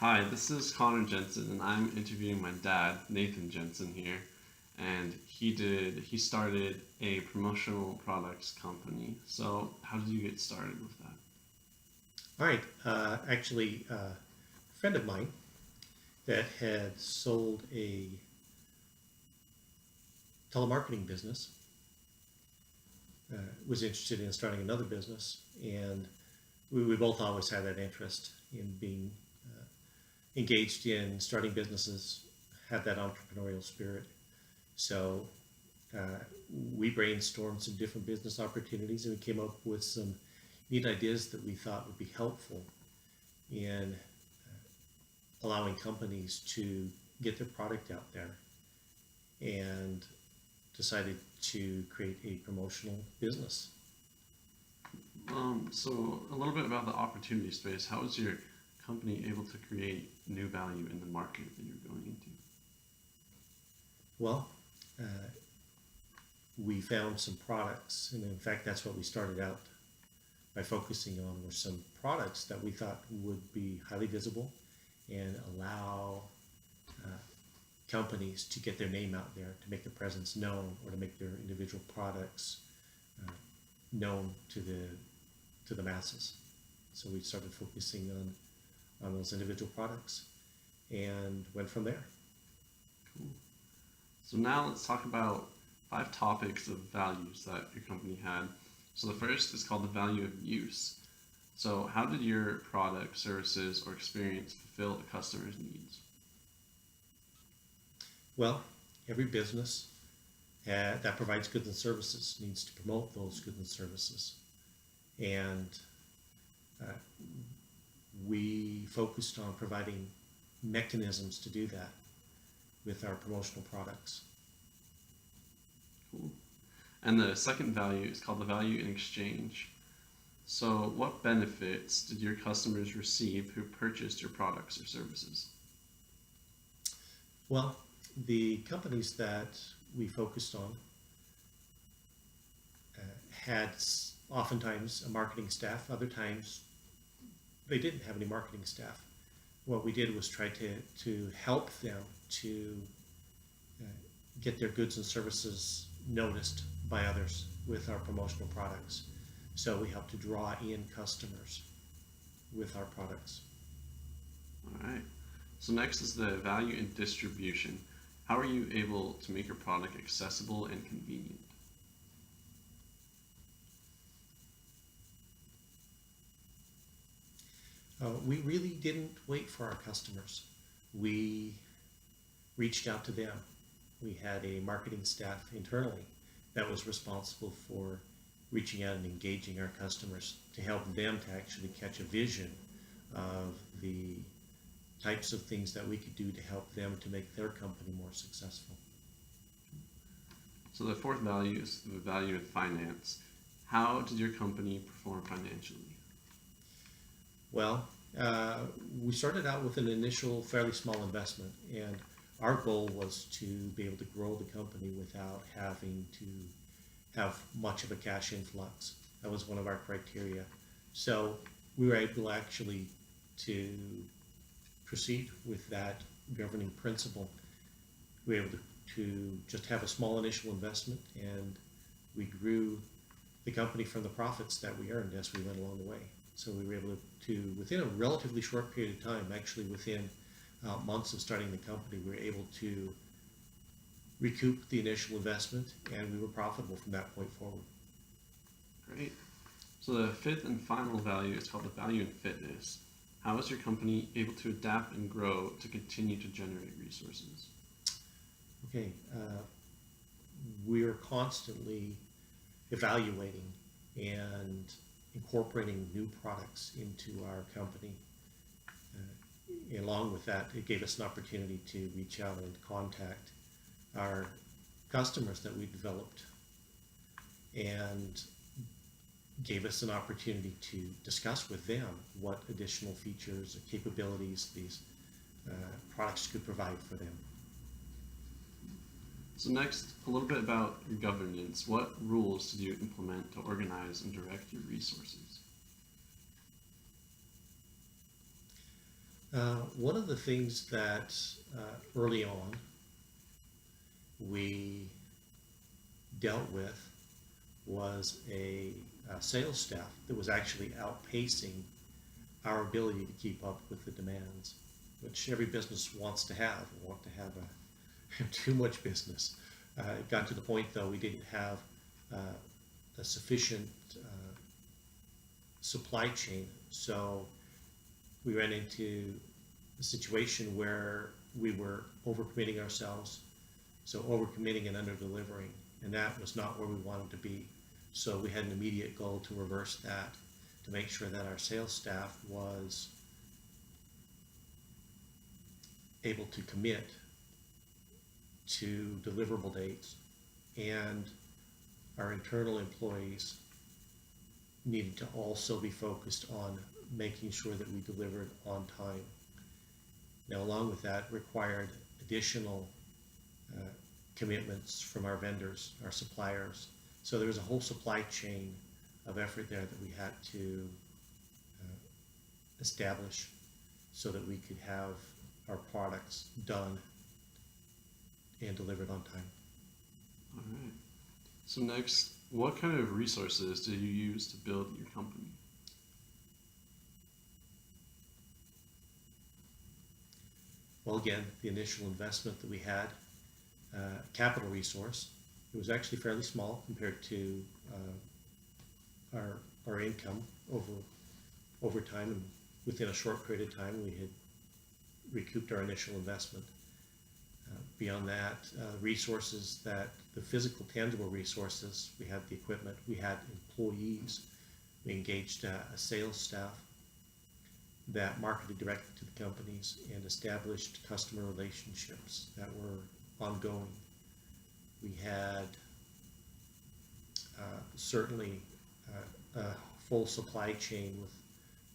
Hi, this is Connor Jensen, and I'm interviewing my dad, Nathan Jensen here. And he started a promotional products company. So, how did you get started with that? All right. A friend of mine that had sold a telemarketing business was interested in starting another business, and we both always had that interest in being engaged in starting businesses, had that entrepreneurial spirit. So uh, we brainstormed some different business opportunities, and we came up with some neat ideas that we thought would be helpful in allowing companies to get their product out there, and decided to create a promotional business. So, a little bit about the opportunity space. How was your company able to create new value in the market that you're going into? Well, uh, we found some products, and in fact, that's what we started out by focusing on were some products that we thought would be highly visible and allow uh, companies to get their name out there, to make their presence known, or to make their individual products uh, known to the masses. So we started focusing on those individual products and went from there. Cool. So, now let's talk about 5 topics of values that your company had. So, the first is called the value of use. So, how did your product, services, or experience fulfill a customer's needs? Well, every business that provides goods and services needs to promote those goods and services. And uh, we focused on providing mechanisms to do that with our promotional products. Cool. And the second value is called the value in exchange. So, what benefits did your customers receive who purchased your products or services? Well, the companies that we focused on had oftentimes a marketing staff. Other times they didn't have any marketing staff. What we did was try to help them to uh, get their goods and services noticed by others with our promotional products. So we help to draw in customers with our products. All right. So, next is the value in distribution. How are you able to make your product accessible and convenient? We really didn't wait for our customers. We reached out to them. We had a marketing staff internally that was responsible for reaching out and engaging our customers to help them to actually catch a vision of the types of things that we could do to help them to make their company more successful. So, the fourth value is the value in finance. How did your company perform financially? Well, we started out with an initial fairly small investment, and our goal was to be able to grow the company without having to have much of a cash influx. That was one of our criteria. So we were able actually to proceed with that governing principle. We were able to just have a small initial investment, and we grew the company from the profits that we earned as we went along the way. So we were able to within a relatively short period of time, actually within months of starting the company, we were able to recoup the initial investment, and we were profitable from that point forward. Great. So, the fifth and final value is called the value in fitness. How is your company able to adapt and grow to continue to generate resources? Okay, we are constantly evaluating and incorporating new products into our company. Along with that, it gave us an opportunity to reach out and contact our customers that we developed, and gave us an opportunity to discuss with them what additional features or capabilities these products could provide for them. So, next, a little bit about your governance. What rules did you implement to organize and direct your resources? One of the things that early on we dealt with was a sales staff that was actually outpacing our ability to keep up with the demands, which every business wants to have. We want to have too much business. It got to the point, though, we didn't have a sufficient supply chain. So we ran into a situation where we were overcommitting ourselves, so overcommitting and underdelivering, and that was not where we wanted to be. So we had an immediate goal to reverse that, to make sure that our sales staff was able to commit to deliverable dates, and our internal employees needed to also be focused on making sure that we delivered on time. Now, along with that, required additional commitments from our vendors, our suppliers. So there was a whole supply chain of effort there that we had to establish so that we could have our products done and delivered on time. All right. So next, what kind of resources did you use to build your company? Well, again, the initial investment that we had, capital resource, it was actually fairly small compared to our income over time, and within a short period of time we had recouped our initial investment. Beyond that, resources, that the physical, tangible resources, we had the equipment, we had employees, we engaged a sales staff that marketed directly to the companies and established customer relationships that were ongoing. We had certainly a full supply chain with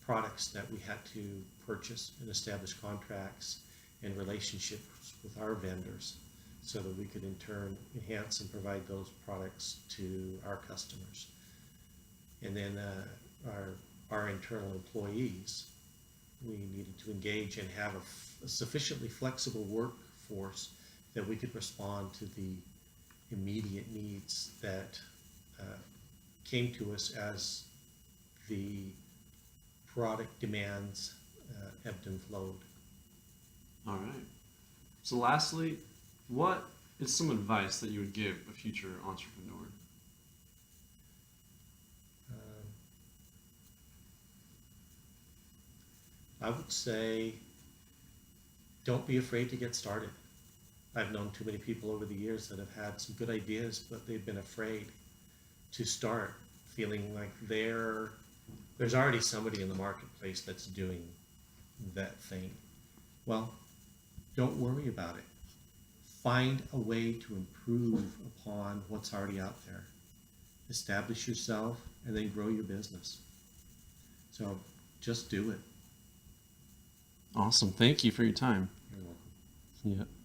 products that we had to purchase and establish contracts and relationships with our vendors so that we could in turn enhance and provide those products to our customers. And then our internal employees, we needed to engage and have a sufficiently flexible workforce that we could respond to the immediate needs that came to us as the product demands ebbed and flowed. All right. So lastly, what is some advice that you would give a future entrepreneur? I would say don't be afraid to get started. I've known too many people over the years that have had some good ideas, but they've been afraid to start, feeling like there's already somebody in the marketplace that's doing that thing. Well, don't worry about it. Find a way to improve upon what's already out there. Establish yourself and then grow your business. So just do it. Awesome. Thank you for your time. You're welcome. Yeah.